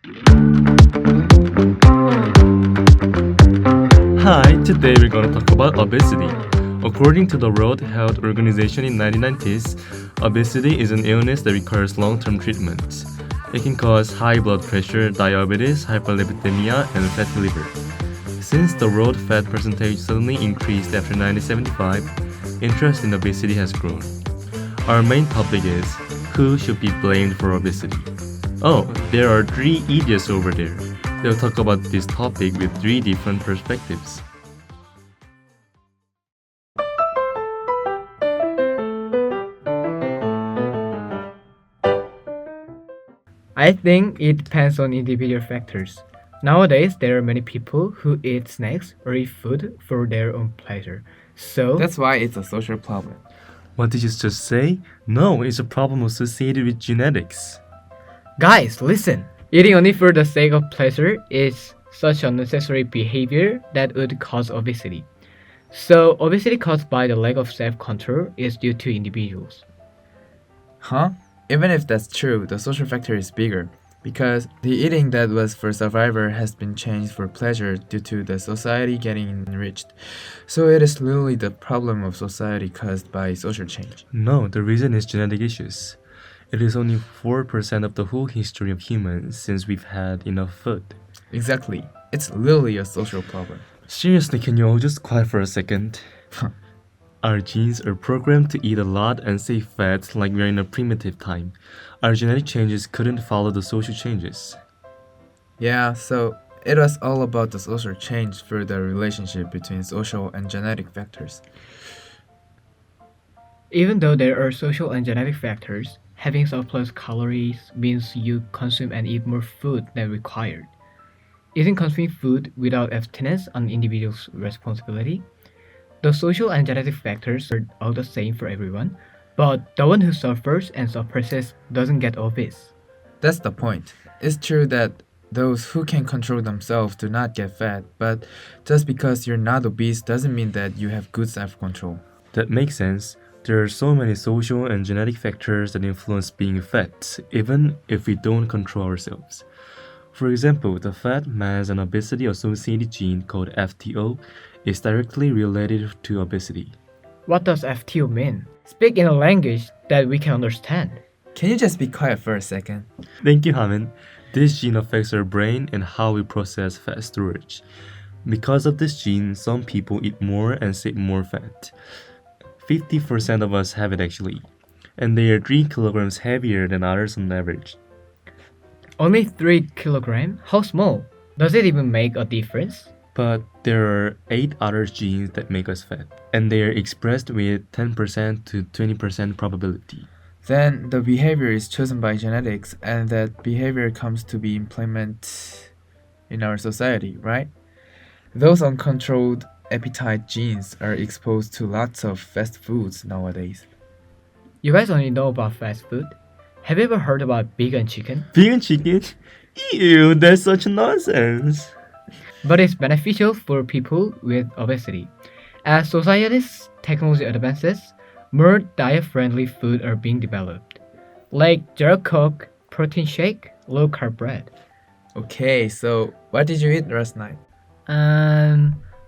Hi, today we're going to talk about obesity. According to the World Health Organization in 1990s, obesity is an illness that requires long-term treatment. It can cause high blood pressure, diabetes, hyperlipidemia, and fatty liver. Since the world fat percentage suddenly increased after 1975, interest in obesity has grown. Our main topic is who should be blamed for obesity. Oh, there are three idiots over there. They'll talk about this topic with three different perspectives. I think it depends on individual factors. Nowadays, there are many people who eat snacks or eat food for their own pleasure. So, That's why it's a social problem. What did you just say? No, it's a problem associated with genetics. guys, listen! Eating only for the sake of pleasure is such unnecessary behavior that would cause obesity. So, obesity caused by the lack of self control is due to individuals. Huh? Even if that's true, the social factor is bigger. Because the eating that was for survivor has been changed for pleasure due to the society getting enriched. So it is literally the problem of society caused by social change. No, the reason is genetic issues. It is only 4% of the whole history of humans since we've had enough food. Exactly. It's literally a social problem. Seriously, can you all just quiet for a second? Our genes are programmed to eat a lot and save fat like we're in a primitive time. Our genetic changes couldn't follow the social changes. Yeah, so it was all about the social change through the relationship between social and genetic factors. Even though there are social and genetic factors, having surplus calories means you consume and eat more food than required. Isn't consuming food without abstinence an individual's responsibility? The social and genetic factors are all the same for everyone, but the one who suffers and suppresses doesn't get obese. That's the point. It's true that those who can control themselves do not get fat, but just because you're not obese doesn't mean that you have good self control. That makes sense. There are so many social and genetic factors that influence being fat, even if we don't control ourselves. For example, the fat mass and obesity associated gene called FTO is directly related to obesity. What does FTO mean? Speak in a language that we can understand. Can you just be quiet for a second? Thank you, Hamin. This gene affects our brain and how we process fat storage. Because of this gene, some people eat more and save more fat. 50% of us have it actually, and they are 3 kilograms heavier than others on average. Only 3 kilograms? How small? Does it even make a difference? But there are 8 other genes that make us fat, and they are expressed with 10% to 20% probability. Then the behavior is chosen by genetics, and that behavior comes to be implemented in our society, right? Those uncontrolled appetite genes are exposed to lots of fast foods nowadays. You guys only know about fast food? Have you ever heard about vegan chicken? Vegan chicken? Ew, that's such nonsense. But it's beneficial for people with obesity. As society's technology advances, more diet-friendly food are being developed, like zero Coke, protein shake, low-carb bread. Okay, so what did you eat last night?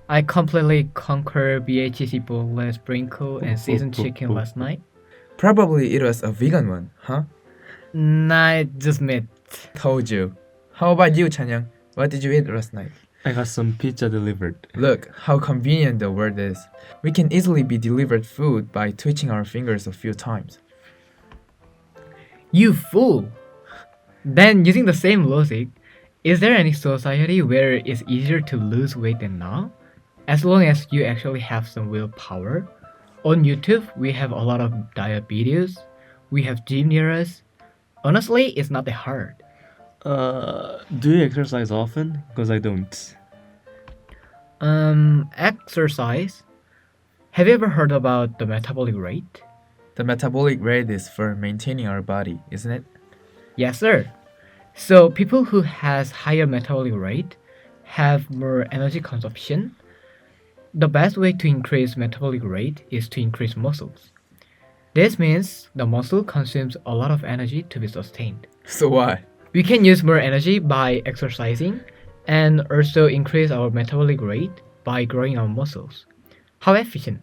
I completely conquered BHC boneless sprinkle and seasoned chicken last night. Probably it was a vegan one, huh? Nah, just meat. Told you. How about you, Chanyang? What did you eat last night? I got some pizza delivered. Look how convenient the world is. We can easily be delivered food by twitching our fingers a few times. You fool! Then, using the same logic, is there any society where it's easier to lose weight than now? As long as you actually have some willpower. On YouTube, we have a lot of diet videos. We have gym near us. Honestly, it's not that hard. Do you exercise often? Because I don't. Exercise. Have you ever heard about the metabolic rate? The metabolic rate is for maintaining our body, isn't it? Yes, sir. So people who has higher metabolic rate have more energy consumption. The best way to increase metabolic rate is to increase muscles. This means the muscle consumes a lot of energy to be sustained. So what? We can use more energy by exercising and also increase our metabolic rate by growing our muscles. How efficient?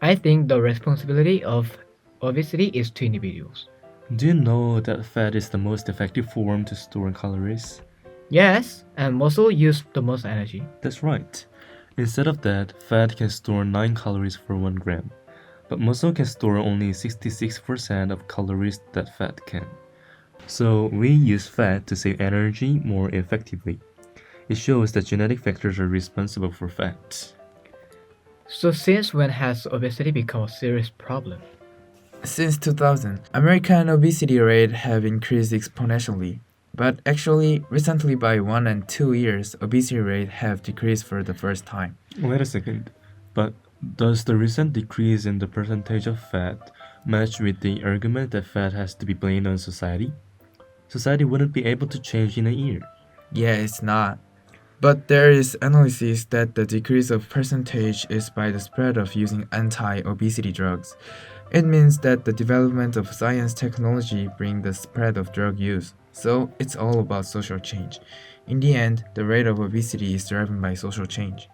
I think the responsibility of obesity is to individuals. Do you know that fat is the most effective form to store calories? Yes, and muscle use the most energy. That's right. Instead of that, fat can store 9 calories for 1 gram, but muscle can store only 66% of calories that fat can. So we use fat to save energy more effectively. It shows that genetic factors are responsible for fat. So since when has obesity become a serious problem? Since 2000, American obesity rate have increased exponentially. But actually, recently by 1 and 2 years, obesity rate have decreased for the first time. Wait a second, but does the recent decrease in the percentage of fat match with the argument that fat has to be blamed on society? Society wouldn't be able to change in a year. Yeah, it's not. But there is analysis that the decrease of percentage is by the spread of using anti-obesity drugs. It means that the development of science technology bring the spread of drug use. So it's all about social change. In the end, the rate of obesity is driven by social change.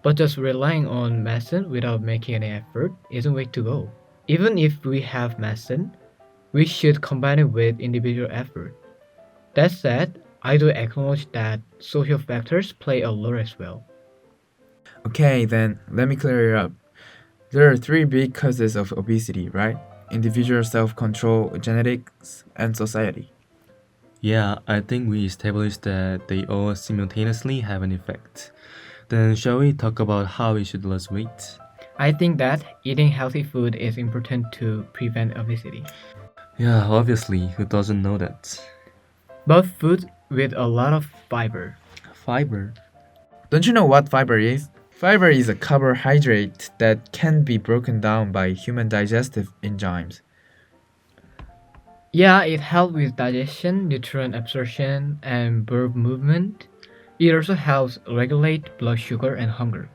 But just relying on medicine without making any effort isn't way to go. Even if we have medicine, we should combine it with individual effort. That said, I do acknowledge that social factors play a role as well. Okay, then let me clear it up. There are 3 big causes of obesity, right? Individual self-control, genetics, and society. Yeah, I think we established that they all simultaneously have an effect. Then shall we talk about how we should lose weight? I think that eating healthy food is important to prevent obesity. Yeah, obviously, who doesn't know that? But food with a lot of fiber. Fiber. Don't you know what fiber is? Fiber is a carbohydrate that can be broken down by human digestive enzymes. Yeah, it helps with digestion, nutrient absorption, and verb movement. It also helps regulate blood sugar and hunger.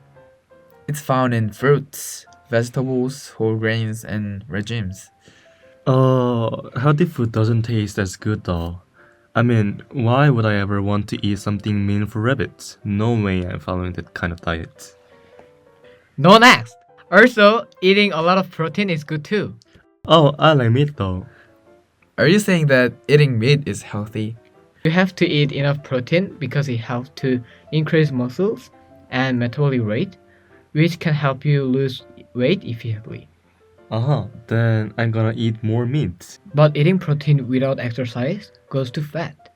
It's found in fruits, vegetables, whole grains, and regimes. Healthy food doesn't taste as good though. I mean, why would I ever want to eat something mean for rabbits? No way I'm following that kind of diet. No next! Also, eating a lot of protein is good too. Oh, I like meat though. Are you saying that eating meat is healthy? You have to eat enough protein because it helps to increase muscles and metabolic rate, which can help you lose weight efficiently. Then I'm gonna eat more meat. But eating protein without exercise goes to fat.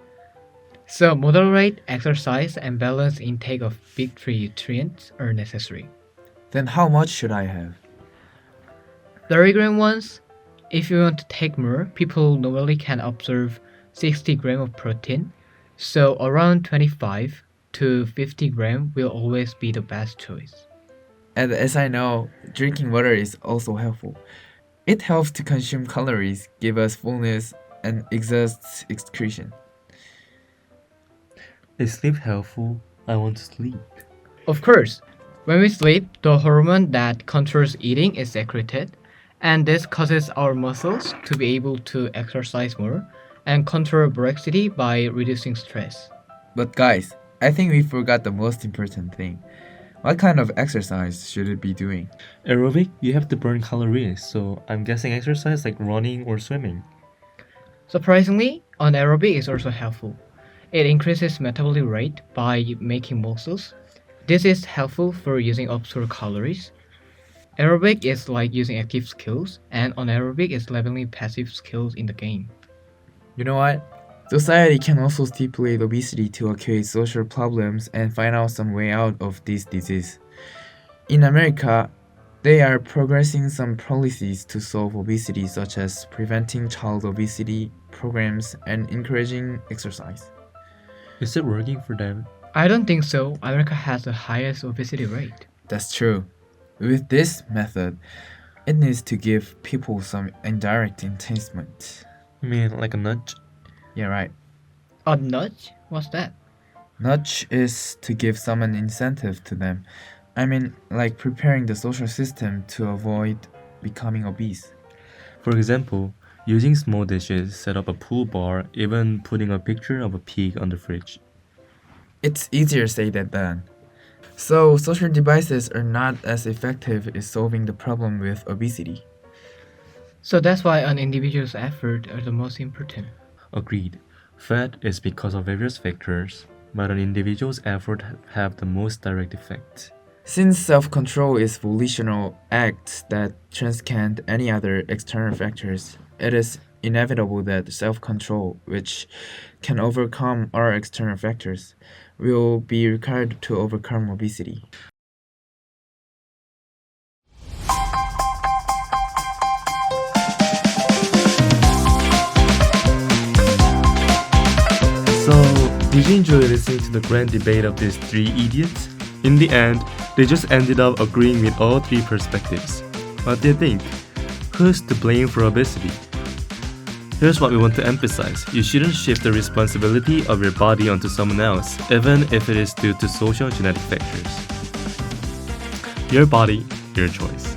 So moderate exercise and balanced intake of big three nutrients are necessary. Then how much should I have? 30 gram ones. If you want to take more, people normally can observe 60 gram of protein, so around 25 to 50 gram will always be the best choice. And as I know, drinking water is also helpful. It helps to consume calories, give us fullness, and exhausts excretion. Is sleep helpful? I want to sleep. Of course, when we sleep, the hormone that controls eating is secreted, and this causes our muscles to be able to exercise more and control obesity by reducing stress. But guys, I think we forgot the most important thing. What kind of exercise should it be doing? Aerobic, you have to burn calories, so I'm guessing exercise like running or swimming. Surprisingly, anaerobic is also helpful. It increases metabolic rate by making muscles. This is helpful for using up stored calories. Aerobic is like using active skills, and anaerobic is leveling passive skills in the game. You know what? Society can also stipulate obesity to accumulate social problems and find out some way out of this disease. In America, they are progressing some policies to solve obesity, such as preventing child obesity programs and encouraging exercise. Is it working for them? I don't think so. America has the highest obesity rate. That's true. With this method, it needs to give people some indirect enticement. I mean, like a nudge? Yeah, right. A nudge? What's that? Nudge is to give some an incentive to them. I mean, like preparing the social system to avoid becoming obese. For example, Using small dishes, set up a pool bar, even putting a picture of a pig on the fridge. It's easier said than done. So, social devices are not as effective in solving the problem with obesity. So that's why an individual's effort are the most important. Agreed. Fat is because of various factors, but an individual's effort have the most direct effect. Since self-control is volitional acts that transcend any other external factors, it is inevitable that self-control, which can overcome all external factors, will be required to overcome obesity. So, did you enjoy listening to the grand debate of these three idiots? In the end, they just ended up agreeing with all three perspectives. What do you think? Who's to blame for obesity? Here's what we want to emphasize. You shouldn't shift the responsibility of your body onto someone else, even if it is due to social genetic factors. Your body, your choice.